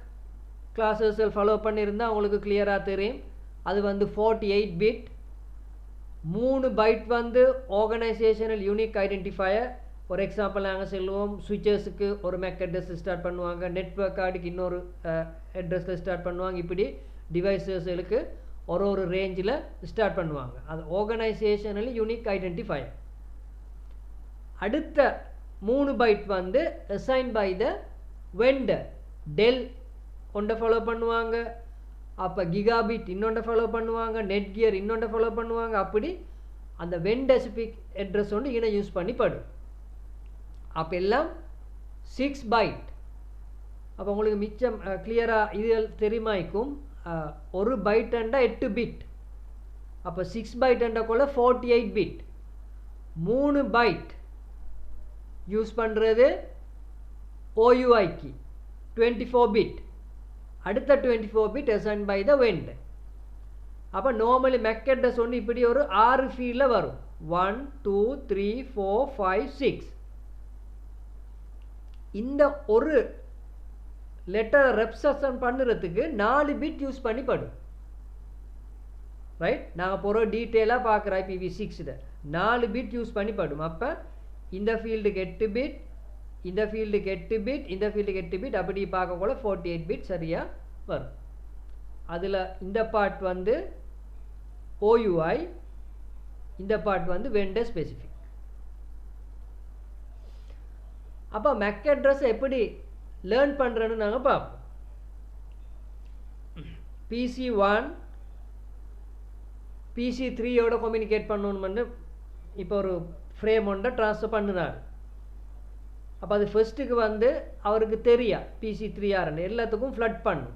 கிளாஸஸில் ஃபாலோ பண்ணியிருந்தால் உங்களுக்கு கிளியராக தெரியும். அது வந்து 48 பிட், 3 பைட் வந்து ஆர்கனைசேஷனல் யூனிக் ஐடென்டிஃபயர். ஒரு எக்ஸாம்பிள் நாங்கள் சொல்லுவோம், சுவிச்சர்ஸுக்கு ஒரு மேக் அட்ரஸ் ஸ்டார்ட் பண்ணுவாங்க, நெட்வொர்க் கார்டுக்கு இன்னொரு அட்ரஸில் ஸ்டார்ட் பண்ணுவாங்க. இப்படி டிவைசஸ்களுக்கு ஒரு ரேஞ்சில் ஸ்டார்ட் பண்ணுவாங்க. அது ஆர்கனைசேஷனல் யூனிக் ஐடென்டிஃபயர். அடுத்த 3 பைட் வந்து assign by the vendor. Dell ஒன்றை ஃபாலோ பண்ணுவாங்க, அப்போ கிகாபிட் இன்னொன்றை ஃபாலோ பண்ணுவாங்க, நெட் கியர் இன்னொன்றை ஃபாலோ பண்ணுவாங்க. அப்படி அந்த வெண்டர் ஸ்பெசிஃபிக் அட்ரஸ் ஒன்று இங்கே யூஸ் பண்ணி படும். அப்போ எல்லாம் 6 பைட். அப்போ உங்களுக்கு மிச்சம் கிளியராக இது தெரியுமாய்க்கும். ஒரு பைட்டண்டா 8 பிட். அப்போ 6 பைட்டண்டக்குள்ள 48 பிட். 3 பைட் யூஸ் பண்ணுறது OUI-க்கு 24 பிட். அடுத்த 24 bit assign by the vendor. அப்போ நார்மலி மேக் அட்ரஸ் ஒன்று இப்படி ஒரு 6 ஃபீல்டில் வரும். 1 2 3 4 5 6. இந்த ஒரு லெட்டர் ரெப்ரசன்ட் பண்ணுறதுக்கு 4 பிட் யூஸ் பண்ணி படும். ரைட். நாங்கள் போகிற டீட்டெயிலாக பார்க்குற IPv6 4 பிட் யூஸ் பண்ணி படும். அப்போ இந்த ஃபீல்டுக்கு 8 பிட், இந்த ஃபீல்டுக்கு 8 பிட், இந்த ஃபீல்டுக்கு 8 பிட், அப்படி பார்க்கக்குள்ள 48 பிட் சரியாக வரும். அதில் இந்த பார்ட் வந்து OUI, இந்த பார்ட் வந்து வெண்டர் ஸ்பெசிஃபிக். அப்போ மேக் அட்ரஸ் எப்படி லேர்ன் பண்ணுறேன்னு நாங்கள் பார்ப்போம். PC1 PC3யோட கம்யூனிகேட் பண்ணணும்னு இப்போ ஒரு ஃப்ரேம் ஒன்றை ட்ரான்ஸ்ஃபர் பண்ணுறாரு. அப்போ அது ஃபர்ஸ்ட்டுக்கு வந்து அவருக்கு தெரியா PC3 யாருன்னு எல்லாத்துக்கும் ஃப்ளட் பண்ணும்.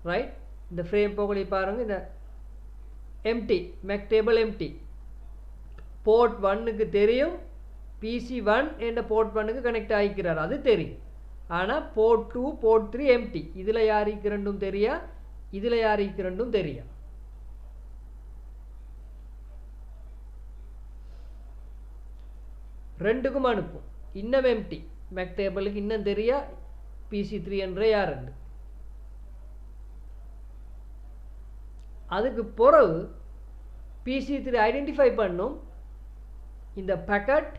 ரைட். இந்த ஃப்ரேம் போகலி பாருங்கள், இந்த empty MAC table empty. Port 1க்கு தெரியும் PC1 என்ற போர்ட் 1க்கு கனெக்ட் ஆகிக்கிறார், அது தெரியும். ஆனால் போர்ட் 2 போர்ட் 3 எம்டி. இதில் யாருக்கு ரெண்டும் தெரியா, இதில் யாருக்கு ரெண்டும் தெரியா. ரெண்டுக்கும் அனுப்பும். இன்னும் எம்டி மேக் டேபிளுக்கு இன்னும் தெரியா PC3 என்ற யாருண்டு. அதுக்கு பிறகு PC3 ஐடென்டிஃபை பண்ணும், இந்த பேக்கெட்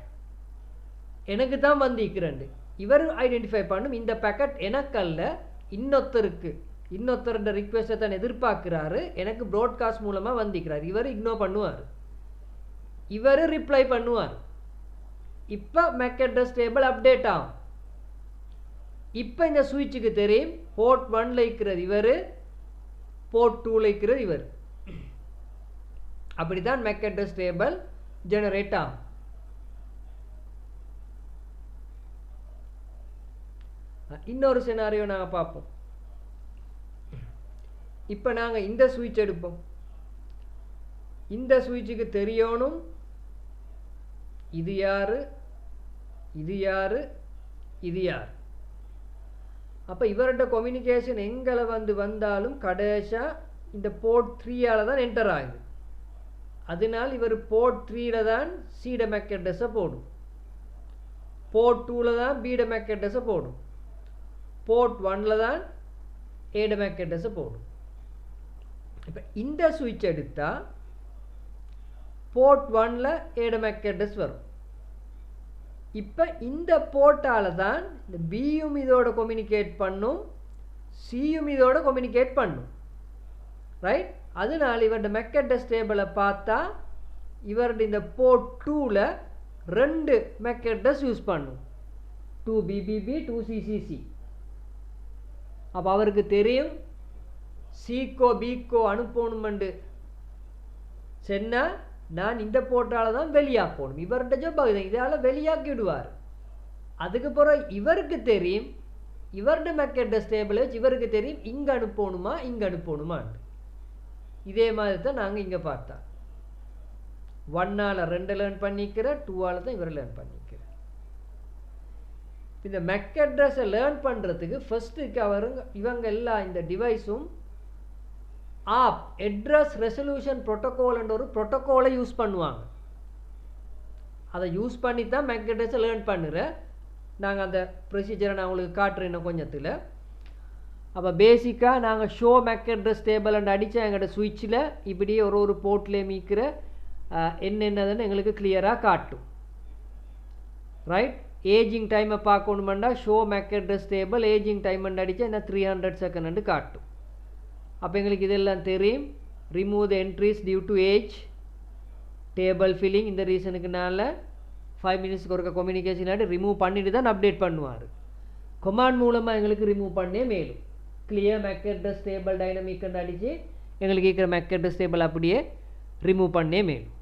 எனக்கு தான் வந்திருக்கிறேன். இவர் ஐடென்டிஃபை பண்ணும், இந்த பேக்கெட் எனக்கல்ல இன்னொருத்தருக்கு, இன்னொருத்தரோட ரிக்வெஸ்ட்டை தான் எதிர்பார்க்குறாரு, எனக்கு ப்ராட்காஸ்ட் மூலமாக வந்திருக்கிறார். இவர் இக்னோர் பண்ணுவார், இவர் ரிப்ளை பண்ணுவார். இப்போ மேக் அட்ரஸ் டேபிள் அப்டேட் ஆகும். இப்போ இந்த சுவிட்சுக்கு தெரியும் போர்ட் 1ல் இருக்கிறது இவர், போர்ட் 2ல் இருக்கிறது இவர். அப்படி தான் மேக் அட்ரஸ் டேபிள் ஜெனரேட் ஆகும். இன்னொரு சினாரியோ நாங்கள் பார்ப்போம். இப்போ நாங்கள் இந்த சுவிட்ச் எடுப்போம். இந்த சுவிட்சுக்கு தெரியணும் இது யாரு, இது யாரு, இது யார். அப்போ இவர்கிட்ட கம்யூனிகேஷன் எங்களை வந்தாலும் கடைசியாக இந்த போர்ட் 3ஆல் தான் என்டர் ஆகுது. அதனால் இவர் போர்ட் 3ல் தான் சீட மேக் அட்ரஸை போடும், போர்ட் 2ல் தான் பீட மேக் அட்ரஸை போடும், போர்ட் 1ல் தான் ஏட மேக் அட்ரஸை போடும். இப்போ இந்த சுவிட்ச் எடுத்தால் போர்ட் 1ல் ஏட மேக் அட்ரஸ் வரும். இப்போ இந்த போர்ட்டால் தான் இந்த பியும் இதோட கம்யூனிகேட் பண்ணும், சியும் இதோட கம்யூனிகேட் பண்ணும். ரைட். அதனால் இவருடைய மேக் அட்ரஸ் டேபிளை பார்த்தா இவருடைய இந்த போர்ட் 2ல் 2 மேக் அட்ரஸ் யூஸ் பண்ணும், 2BBB 2CCC. அப்போ அவருக்கு தெரியும் சிக்கோ பிக்கோ அனுப்பணுமெண்டு சொன்னால் நான் இந்த போர்ட்டால் தான் வெளியாக்கணும். இவர்கிட்ட ஜாப் இதால் வெளியாக்கி விடுவார். அதுக்கு பிறகு இவருக்கு தெரியும் இவர்கிட்ட மேக் அட்ரஸ் டேபிளை வச்சு இவருக்கு தெரியும் இங்கே அனுப்பணுமா இங்கே அனுப்பணுமான்னு. இதே மாதிரி தான் நாங்கள் இங்கே பார்த்தா 1ஆல் 2 லேர்ன் பண்ணிக்கிற 2ஆல் தான் இவர் லேர்ன் பண்ணிக்கிற. இந்த மேக் அட்ரஸை லேர்ன் பண்ணுறதுக்கு ஃபஸ்ட்டுக்கு இவங்க எல்லாம் இந்த டிவைஸும் ஆப் அட்ரஸ் ரெசல்யூஷன் ப்ரோட்டோகால்ன்ற ஒரு ப்ரோட்டோகாலை யூஸ் பண்ணுவாங்க. அதை யூஸ் பண்ணி தான் மேக் அட்ரஸை லேர்ன் பண்ணுறேன். நாங்கள் அந்த ப்ரொசீஜரை நான் உங்களுக்கு காட்டுறேன் இன்னும் கொஞ்சத்தில். அப்போ பேசிக்காக நாங்கள் show MAC address table and அடித்தா எங்களோட சுவிட்சில் இப்படியே ஒரு போர்ட்லேயே மீக்கிற என்னென்னதுன்னு எங்களுக்கு கிளியராக காட்டும். ரைட், ஏஜிங் டைமை பார்க்கணுமெண்டா show MAC address table aging time அடித்தா என்ன 300 செகண்ட் காட்டும். அப்போ எங்களுக்கு இதெல்லாம் தெரியும். Remove the entries due to age, table filling இந்த ரீசனுக்குனால 5 மினிட்ஸ்க்கு ஒருக்க கம்யூனிகேஷன் ஆகிட்டு ரிமூவ் பண்ணிட்டு தான் அப்டேட் பண்ணுவார். கொமாண்ட் மூலமாக எங்களுக்கு ரிமூவ் பண்ணே மேலும் கிளியர் மேக் அட்ரஸ் டேபிள் டைனமிக்னு அடித்து எங்களுக்கு இருக்கிற மேக் அட்ரஸ் டேபிள் அப்படியே ரிமூவ் பண்ணே மேலும்.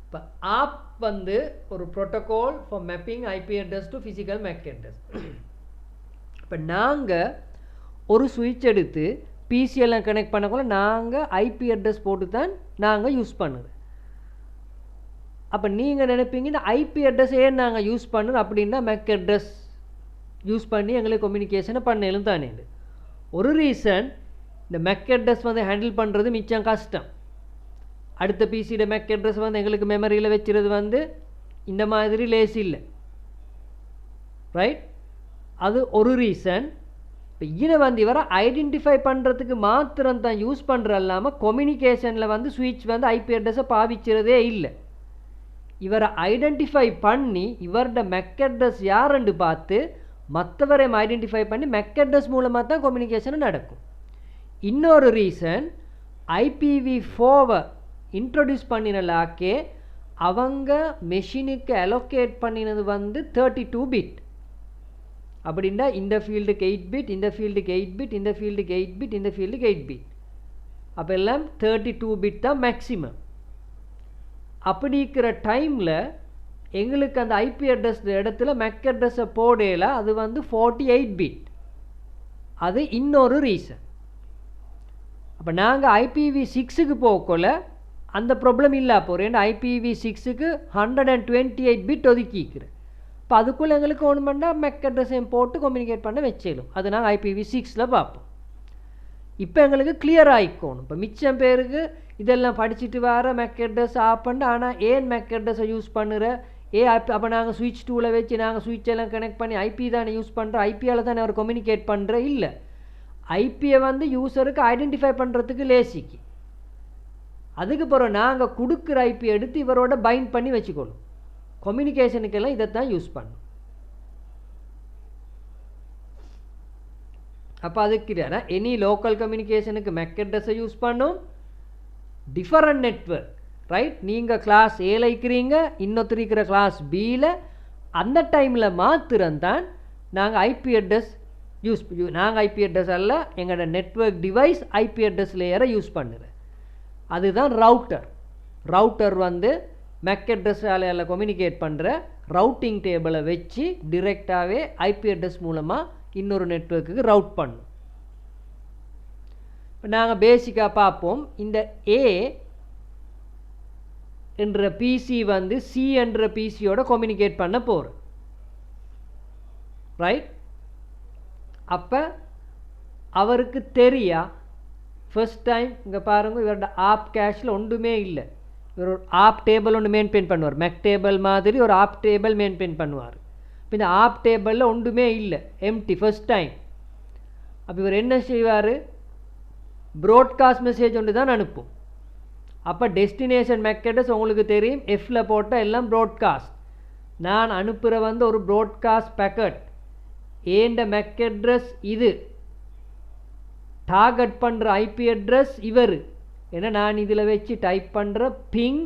இப்போ ஆப் ஒரு protocol for mapping IP address to physical MAC address. இப்போ நாங்கள் ஒரு சுவிட்ச் எடுத்து பிசிஎல்லாம் கனெக்ட் பண்ணக்குள்ள நாங்கள் ஐபி அட்ரஸ் போட்டு தான் நாங்கள் யூஸ் பண்ணுது. அப்போ நீங்கள் நினைப்பீங்க இந்த ஐபி அட்ரஸ் ஏன் நாங்கள் யூஸ் பண்ணுறோம் அப்படின்னா மேக் அட்ரஸ் யூஸ் பண்ணி எங்களுக்கு கம்யூனிகேஷனை பண்ணலும் தானே. ஒரு ரீசன் இந்த மேக் அட்ரஸ் ஹேண்டில் பண்ணுறது மிச்சம் கஷ்டம். அடுத்த பிசியோட மேக் அட்ரஸ் எங்களுக்கு மெமரியில் வச்சுறது இந்த மாதிரி லேஸ் இல்லை. ரைட், அது ஒரு ரீசன். இப்போ இதை இவரை ஐடென்டிஃபை பண்ணுறதுக்கு மாத்திரம் தான் யூஸ் பண்ணுற இல்லாமல் கம்யூனிகேஷனில் சுவிட்ச் ஐபி அட்ரஸை பாவிக்கிறதே இல்லை. இவரை ஐடென்டிஃபை பண்ணி இவரோட மேக் அட்ரஸ் யாருன்னு பார்த்து மற்றவரையும் ஐடென்டிஃபை பண்ணி மேக் அட்ரஸ் மூலமாக தான் கம்யூனிகேஷன் நடக்கும். இன்னொரு ரீசன் IPv4 இன்ட்ரடியூஸ் பண்ணினாக்கே அவங்க மெஷினுக்கு அலோகேட் பண்ணினது 32 பிட். அப்படின்னா இந்த ஃபீல்டுக்கு 8 பிட், இந்த ஃபீல்டுக்கு 8 பிட், இந்த ஃபீல்டுக்கு 8 பிட், இந்த ஃபீல்டுக்கு 8 பிட். அப்போ எல்லாம் 32 பிட் தான் மேக்ஸிமம். அப்படி இருக்கிற டைமில் எங்களுக்கு அந்த ஐபி அட்ரஸ் இடத்துல மேக் அட்ரஸை போடையில் அது 48 பிட். அது இன்னொரு ரீசன். அப்போ நாங்கள் IPv6க்கு போகல அந்த ப்ராப்ளம் இல்லை. அப்போ IPv6க்கு 128 பிட் ஒதுக்கிக்கிறேன். இப்போ அதுக்குள்ளே எங்களுக்கு ஒன்று பண்ணால் மேக் அட்ரஸையும் போட்டு கம்யூனிகேட் பண்ண வச்சிடும். அது நாங்கள் IPv6ல் பார்ப்போம். இப்போ எங்களுக்கு கிளியர் ஆகிக்கணும். இப்போ மிச்சம் பேருக்கு இதெல்லாம் படிச்சுட்டு வர மேக் அட்ரஸ் ஆஃப் பண்ண, ஆனால் ஏன் மேக் அட்ரஸை யூஸ் பண்ணுற அப்போ நாங்கள் சுவிட்ச் 2ல் வச்சு நாங்கள் சுவிட்ச் எல்லாம் கனெக்ட் பண்ணி ஐபி தானே யூஸ் பண்ணுறோம், ஐபியால் தானே அவர் கம்யூனிகேட் பண்ணுற இல்லை. ஐபியை யூஸருக்கு ஐடென்டிஃபை பண்ணுறதுக்கு லேசிக்கு. அதுக்கு பிறகு நாங்கள் கொடுக்குற ஐபி எடுத்து இவரோட பைண்ட் பண்ணி வச்சுக்கணும். கம்யூனிகேஷனுக்கெல்லாம் இதைத்தான் யூஸ் பண்ணும். அப்போ அதுக்கு எனி லோக்கல் கம்யூனிகேஷனுக்கு மேக் அட்ரஸை யூஸ் பண்ணும். டிஃபரண்ட் நெட்வொர்க், ரைட், நீங்கள் கிளாஸ் ஏல இருக்கிறீங்க, இன்னொருத்தர் இருக்கிற கிளாஸ் பியில், அந்த டைமில் மாத்திரம்தான் நாங்கள் ஐபி அட்ரஸ் நாங்கள் ஐபி அட்ரஸ் அல்ல எங்களோட நெட்வொர்க் டிவைஸ் ஐபி அட்ரஸ் லேயரை யூஸ் பண்ணுறேன். அதுதான் ரவுட்டர். ரவுட்டர் மேக் அட்ரஸ் வேலையால் கம்யூனிகேட் பண்ணுற ரவுட்டிங் டேபிளை வச்சு டிரெக்டாகவே ஐபி அட்ரஸ் மூலமாக இன்னொரு நெட்வொர்க்குக்கு ரவுட் பண்ணும். இப்போ நாங்கள் பேசிக்காக பார்ப்போம். இந்த ஏ என்ற பிசி சி என்ற பிசியோட கம்யூனிகேட் பண்ண போகிறோம். ரைட், அப்போ அவருக்கு தெரியா ஃபர்ஸ்ட் டைம் இங்கே பாருங்கள் இவரோட ஆப் கேஷில் ஒன்றுமே இல்லை. இவர் ஒரு ஆப் டேபிள் ஒன்று மெயின்டைன் பண்ணுவார். மேக் டேபிள் மாதிரி ஒரு ஆப் டேபிள் மெயின்டைன் பண்ணுவார். இப்போ இந்த ஆப் டேபிளில் ஒன்றுமே இல்லை, எம்டி ஃபர்ஸ்ட் டைம். அப்போ இவர் என்ன செய்வார், ப்ராட்காஸ்ட் மெசேஜ் ஒன்று தான் அனுப்பும். அப்போ டெஸ்டினேஷன் மேக் அட்ரஸ் உங்களுக்கு தெரியும், எஃப்பில் போட்டால் எல்லாம் ப்ராட்காஸ்ட். நான் அனுப்புகிற ஒரு ப்ராட்காஸ்ட் பேக்கெட் ஏண்ட மேக் அட்ரஸ் இது, டார்கெட் பண்ணுற ஐபி அட்ரஸ் இவர். ஏன்னா நான் இதில் வச்சு டைப் பண்ணுற பிங்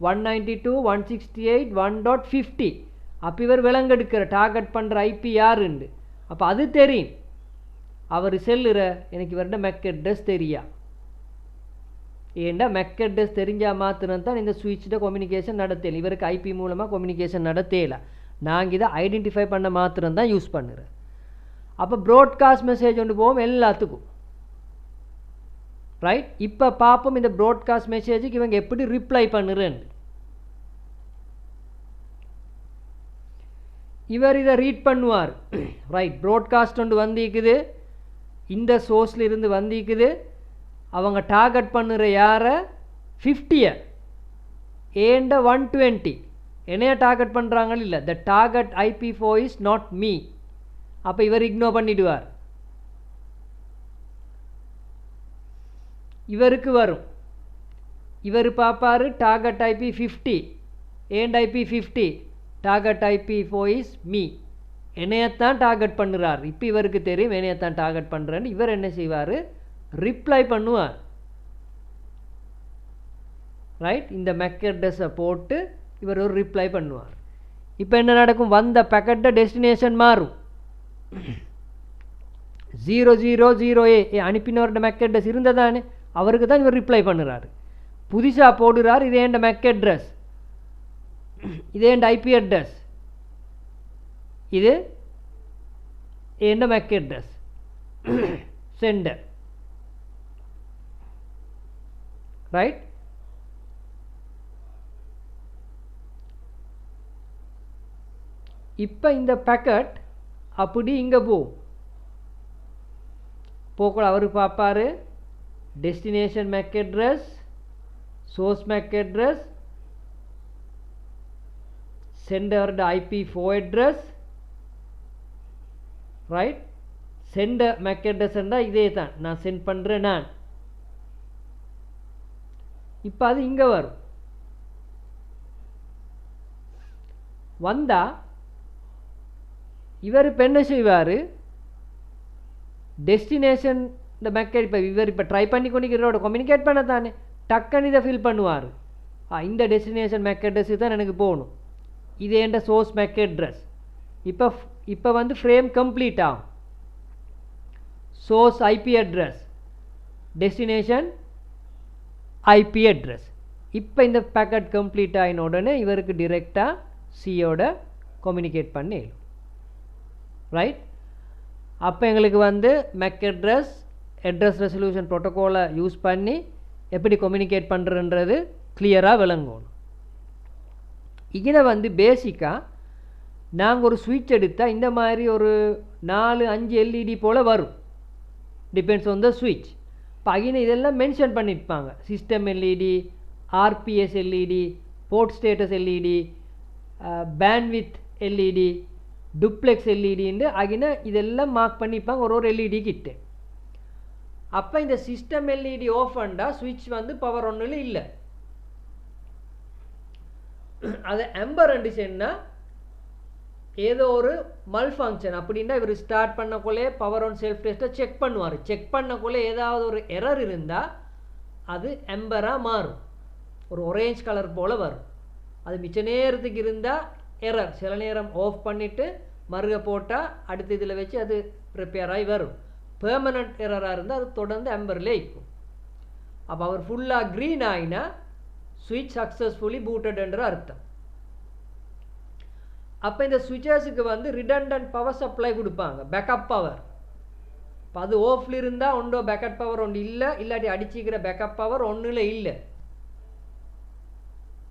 192.168.1.50 அப்போ இவர் விலங்கெடுக்கிற டார்கெட் பண்ணுற ஐபி யாருண்டு. அப்போ அது தெரியும். அவர் செல்லுற எனக்கு இவர்கிட்ட மேக் அட்ரஸ் தெரியா, ஏண்டா மேக் அட்ரஸ் தெரிஞ்சால் மாத்திரம்தான் இந்த சுவிட்சிட்ட கம்யூனிகேஷன் நடத்தல. இவருக்கு ஐபி மூலமாக கம்யூனிகேஷன் நடத்தல. நாங்கள் இதை ஐடென்டிஃபை பண்ண மாத்திரம்தான் யூஸ் பண்ணுறேன். அப்போ ப்ராட்காஸ்ட் மெசேஜ் ஒன்று போவோம் எல்லாத்துக்கும், ரைட். இப்போ பார்ப்போம் இந்த ப்ராட்காஸ்ட் மெசேஜுக்கு இவங்க எப்படி ரிப்ளை பண்ணுறேன்னு. இவர் இதை ரீட் பண்ணுவார், ரைட். ப்ராட்காஸ்ட் ஒன்று வந்திக்குது, இந்த சோர்ஸில் இருந்து வந்திக்குது. அவங்க டார்கெட் பண்ணுற யாரை 50 ஏண்ட 120 என்னைய டார்கெட் பண்ணுறாங்களோ இல்லை, the target IP4 is not me. அப்போ இவர் இக்னோர் பண்ணிடுவார். இவருக்கு வரும், இவர் பார்ப்பார் target IP 50 and IP 50, target IP4 is me, என்னையத்தான் டார்கெட் பண்ணுறார். இப்போ இவருக்கு தெரியும் என்னையத்தான் டார்கெட் பண்ணுறேன்னு. இவர் என்ன செய்வார், ரிப்ளை பண்ணுவார், ரைட். இந்த மேக் அட்ரஸை போட்டு இவர் ஒரு ரிப்ளை பண்ணுவார். இப்போ என்ன நடக்கும், வந்த பேக்கெட்டை டெஸ்டினேஷன் மாறும். 000A அனுப்பினவரோட மேக் அட்ரஸ் இருந்ததானே, அவருக்கு தான் இவர் ரிப்ளை பண்ணுறாரு. புதுசாக போடுறார், இதே என் மேக் அட்ரஸ், இதே என் ஐபி அட்ரஸ், இது என்ன மேக் அட்ரஸ் சென்டர், ரைட். இப்போ இந்த பேக்கெட் அப்படி இங்கே போக்குள்ள அவர் பார்ப்பார் destination MAC address, source MAC address, சென்டரோட IP4 அட்ரஸ், ரைட். சென்டர் மேக் அட்ரஸ் இருந்தால் இதே தான் நான் சென்ட் பண்ணுறேன் நான். இப்போ அது இங்கே வரும். வந்தால் இவர் இப்போ என்ன செய்வார், டெஸ்டினேஷன் இந்த மேக்கெட் இப்போ இவர் இப்போ ட்ரை பண்ணி கொண்டிருக்கிறோட கம்யூனிகேட் பண்ண தானே, டக்குன்னு இதை ஃபில் பண்ணுவார். இந்த டெஸ்டினேஷன் மேக் அட்ரஸுக்கு தான் எனக்கு போகணும், இது என்ற சோர்ஸ் மேக் அட்ரஸ். இப்போ வந்து ஃப்ரேம் கம்ப்ளீட் ஆகும். Source IP address, destination IP address. இப்போ இந்த பேக்கெட் கம்ப்ளீட் ஆகின உடனே இவருக்கு டிரெக்டாக சியோட கம்யூனிகேட் பண்ணி, ரைட். அப்போ எங்களுக்கு வந்து மேக் அட்ரஸ் ரெசல்யூஷன் ப்ரோட்டோகாலை யூஸ் பண்ணி எப்படி கம்யூனிகேட் பண்ணுறன்றது கிளியராக விளங்கணும். இதில் வந்து பேசிக்காக நாங்கள் ஒரு ஸ்விட்ச் எடுத்தால் இந்த மாதிரி ஒரு 4-5 LED போல் வரும், டிபெண்ட்ஸ் ஆன் த ஸ்விட்ச். இப்போ அகின இதெல்லாம் மென்ஷன் பண்ணியிருப்பாங்க, system LED, RPS LED, port status LED, bandwidth LED, duplex எல்இடின்னு அகின இதெல்லாம் மார்க் பண்ணிப்பாங்க ஒரு எல்இடி கிட்ட. அப்போ இந்த சிஸ்டம் எல்இடி ஆஃப் பண்ணால் சுவிட்ச் வந்து பவர் ஒன்றில் இல்லை. அது எம்பர் அண்டிச்சுன்னா ஏதோ ஒரு மல் ஃபங்க்ஷன் அப்படின்னா இவர் ஸ்டார்ட் பண்ணக்குள்ளே பவர் ஆன் செல்ஃப் டெஸ்ட்டை செக் பண்ணுவார். செக் பண்ணக்குள்ளே ஏதாவது ஒரு எரர் இருந்தால் அது எம்பராக மாறும், ஒரு ஒரேஞ்ச் கலர் போல் வரும். அது மிச்ச நேரத்துக்கு இருந்தால் எரர், சில நேரம் ஆஃப் பண்ணிவிட்டு மறுக போட்டால் அடுத்த இதில் வச்சு அது ப்ரிப்பேர் ஆகி வரும். பெர்மனண்ட் எரராக இருந்தால் அது தொடர்ந்து எம்பரில் இருக்கும். அப்போ அவர் ஃபுல்லாக க்ரீன் ஆகினா சுவிட்ச் சக்ஸஸ்ஃபுல்லி பூட்டட்ன்ற அர்த்தம். அப்போ இந்த சுவிச்சஸுக்கு வந்து ரிடண்டன்ட் பவர் சப்ளை கொடுப்பாங்க, பேக்கப் பவர். இப்போ அது ஆஃபில் இருந்தால் ஒன்றோ பேக்கப் பவர் ஒன்று இல்லை, இல்லாட்டி அடிச்சிக்கிற பேக்கப் பவர் ஒன்றில் இல்லை.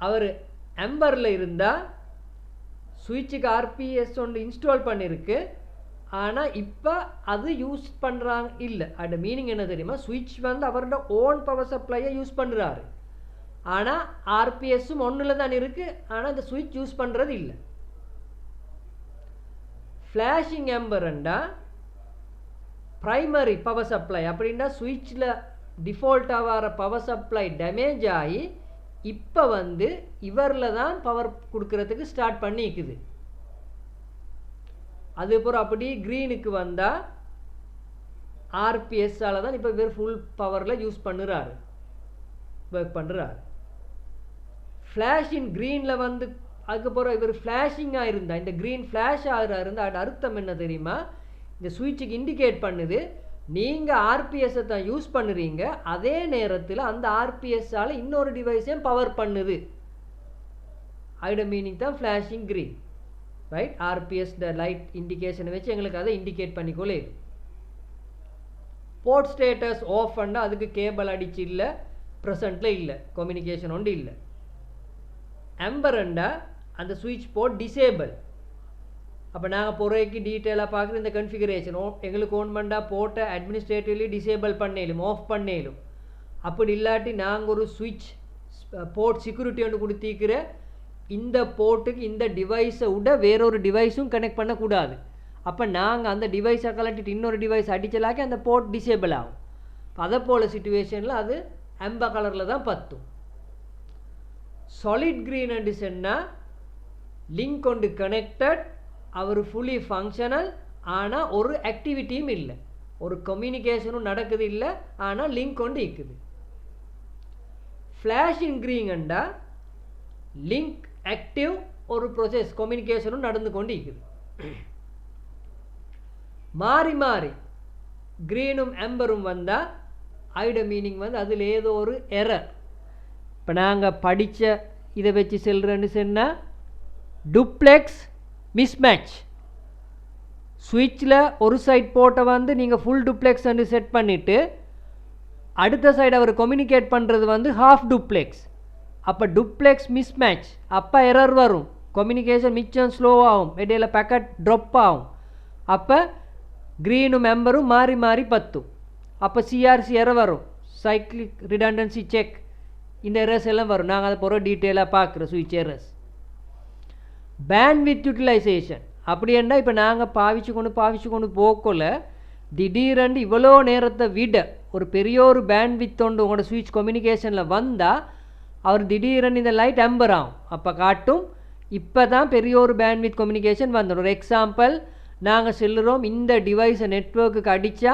அவர் எம்பரில் இருந்தால் சுவிட்சுக்கு RPS ஒன்று இன்ஸ்டால் பண்ணியிருக்கு, ஆனால் இப்போ அது யூஸ் பண்ணுறாங்க இல்லை. அதோட மீனிங் என்ன தெரியுமா, சுவிட்ச் வந்து அவரோட ஓன் பவர் சப்ளையை யூஸ் பண்ணுறாரு, ஆனால் RPSும் ஒன்றில் தான் இருக்குது, ஆனால் இந்த சுவிட்ச் யூஸ் பண்ணுறது இல்லை. ஃப்ளாஷிங் எம்பர்ண்டா ப்ரைமரி பவர் சப்ளை அப்படின்னா சுவிட்சில் டிஃபால்ட்டாக வர பவர் சப்ளை டேமேஜ் ஆகி இப்போ வந்து இவரில் தான் பவர் கொடுக்கறதுக்கு ஸ்டார்ட் பண்ணிக்குது. அதுக்கப்புறம் அப்படி க்ரீனுக்கு வந்தால் RPSால் தான் இப்போ இவர் ஃபுல் பவரில் யூஸ் பண்ணுறாரு, ஒர்க் பண்ணுறாரு. ஃப்ளாஷ் இன் க்ரீனில் வந்து அதுக்கப்புறம் இவர் ஃப்ளாஷிங்காக இருந்தால் இந்த க்ரீன் ஃப்ளாஷ் ஆகிறா இருந்தால் அது அர்த்தம் என்ன தெரியுமா, இந்த சுவிட்சுக்கு இண்டிகேட் பண்ணுது நீங்கள் ஆர்பிஎஸ்ஸை தான் யூஸ் பண்ணுறீங்க, அதே நேரத்தில் அந்த ஆர்பிஎஸ்ஸால் இன்னொரு டிவைஸையும் பவர் பண்ணுது. அதோட மீனிங் தான் flashing green, right? RPS light இண்டிகேஷனை வச்சு எங்களுக்கு அதை இண்டிகேட் பண்ணிக்கொள்ளே. போர்ட் ஸ்டேட்டஸ் ஆஃப் பண்ணால் அதுக்கு கேபிள் அடிச்சு இல்லை, ப்ரெசண்ட்டில் இல்லை, கம்யூனிகேஷன் ஒன்று இல்லை. எம்பரண்டா அந்த சுவிட்ச் போர்ட் டிசேபிள். அப்போ நாங்கள் பொறைக்கு டீட்டெயிலாக பார்க்குற இந்த கன்ஃபிகரேஷன் எங்களுக்கு ஓன் பண்ணால் போர்ட்டை அட்மினிஸ்ட்ரேட்டிவ்லி டிசேபிள் பண்ணேலும் ஆஃப் பண்ணேலும். அப்படி இல்லாட்டி நாங்கள் ஒரு சுவிட்ச் போர்ட் செக்யூரிட்டி ஒன்று கொடுத்திருக்கிற இந்த போர்ட்டுக்கு இந்த டிவைஸை விட வேறொரு டிவைஸும் கனெக்ட் பண்ணக்கூடாது. அப்போ நாங்கள் அந்த டிவைஸை கலட்டிட்டு இன்னொரு டிவைஸ் அடிச்சலாக்கி அந்த போர்ட் டிசேபிள் ஆகும். அதை போல் சுச்சுவேஷனில் அது எம்பர் கலரில் தான் பத்தும். சாலிட் க்ரீன் அண்டு சொன்னால் லிங்க் கொண்டு கனெக்டட், அவர் ஃபுல்லி ஃபங்க்ஷனல், ஆனால் ஒரு ஆக்டிவிட்டியும் இல்லை, ஒரு கம்யூனிகேஷனும் நடக்குது இல்லை, ஆனால் லிங்க் கொண்டு இருக்குது. ஃப்ளாஷிங் க்ரீன்ண்டா லிங்க் ஆக்டிவ், ஒரு ப்ரொசஸ் கம்யூனிகேஷனும் நடந்து கொண்டு இருக்குது. மாறி மாறி க்ரீனும் எம்பரும் வந்தால் அதோட மீனிங் வந்து அதில் ஏதோ ஒரு எரர். இப்போ நாங்கள் படித்த இதை வச்சு செல்றேன்னு சொன்னால் டூப்ளெக்ஸ் மிஸ்மேட்ச். சுவிட்சில் ஒரு சைட் போர்ட்டை வந்து நீங்கள் ஃபுல் டூப்ளெக்ஸ் வந்து செட் பண்ணிவிட்டு அடுத்த சைடு அவர் கம்யூனிகேட் பண்ணுறது வந்து ஹாஃப் டூப்ளெக்ஸ். அப்போ டூப்ளெக்ஸ் மிஸ்மேட்ச், அப்போ எரர் வரும், கம்யூனிகேஷன் மிச்சம் ஸ்லோ ஆகும், இடையில பேக்கெட் ட்ராப் ஆகும். அப்போ க்ரீனும் மெம்பரும் மாறி மாறி பத்தும். அப்போ சிஆர்சி எரர் வரும், சைக்ளிக் ரிடண்டன்சி செக், இந்த எரர்ஸ் எல்லாம் வரும். நாங்கள் அதை போகிற டீட்டெயிலாக பார்க்குறோம் சுவிட்ச் எரர்ஸ். பேண்ட்வித் யூட்டிலைசேஷன் அப்படி என்ன, இப்போ நாங்கள் பாவிச்சு கொண்டு போக்கல திடீரென்று இவ்வளோ நேரத்தை விட ஒரு பெரிய ஒரு பேண்ட்வித் ஒன்று உங்களோட சுவிட்ச் கம்யூனிகேஷனில் வந்தால் அவர் திடீரென்று இந்த லைட் எம்பர் ஆகும். அப்போ காட்டும் இப்போ தான் பெரிய ஒரு பேண்ட்வித் கம்யூனிகேஷன் வந்துடும். ஒரு எக்ஸாம்பிள் நாங்கள் சொல்லுறோம், இந்த டிவைஸை நெட்வொர்க்குக்கு அடித்தா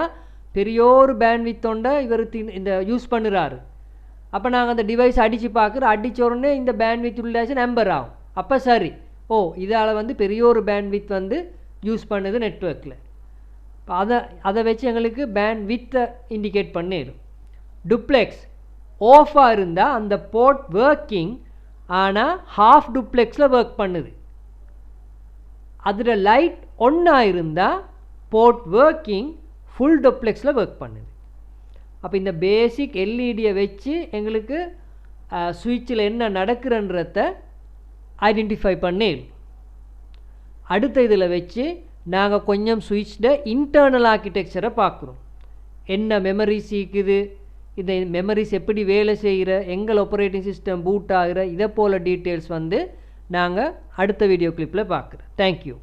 பெரிய ஒரு பேண்ட்வித் ஒன்றை இவர் இந்த யூஸ் பண்ணுறாரு. அப்போ நாங்கள் அந்த டிவைஸ் அடித்து பார்க்குறோம், அடித்த உடனே இந்த பேண்ட்வித் யூட்டிலைசேஷன் எம்பர் ஆகும். அப்போ சரி, ஓ இதால் வந்து பெரிய ஒரு பேண்ட்வித் வந்து யூஸ் பண்ணுது நெட்வொர்க்கில். இப்போ அதை வச்சு எங்களுக்கு பேண்ட்வித்தை இண்டிகேட் பண்ணிடும். டூப்ளெக்ஸ் ஆஃபாக இருந்தால் அந்த போர்ட் ஒர்க்கிங், ஆனால் ஹாஃப் டூப்ளெக்ஸில் ஒர்க் பண்ணுது. அதில் லைட் ஒன்றா இருந்தால் போர்ட் ஒர்க்கிங் ஃபுல் டூப்ளெக்ஸில் ஒர்க் பண்ணுது. அப்போ இந்த பேசிக் எல்இடியை வச்சு எங்களுக்கு சுவிட்சில் என்ன நடக்குறன்றத ஐடென்டிஃபை பண்ணிடும். அடுத்த இதில் வச்சு நாங்கள் கொஞ்சம் சுவிட்சில் இன்டர்னல் ஆர்கிடெக்சரை பார்க்குறோம். என்ன மெமரிஸ் இருக்குது, இந்த மெமரிஸ் எப்படி வேலை செய்கிற, எங்கள் ஆப்ரேட்டிங் சிஸ்டம் பூட் ஆகிற, இதை போல் டீட்டெயில்ஸ் வந்து நாங்கள் அடுத்த வீடியோ கிளிப்பில் பார்க்குறோம். தேங்க்யூ.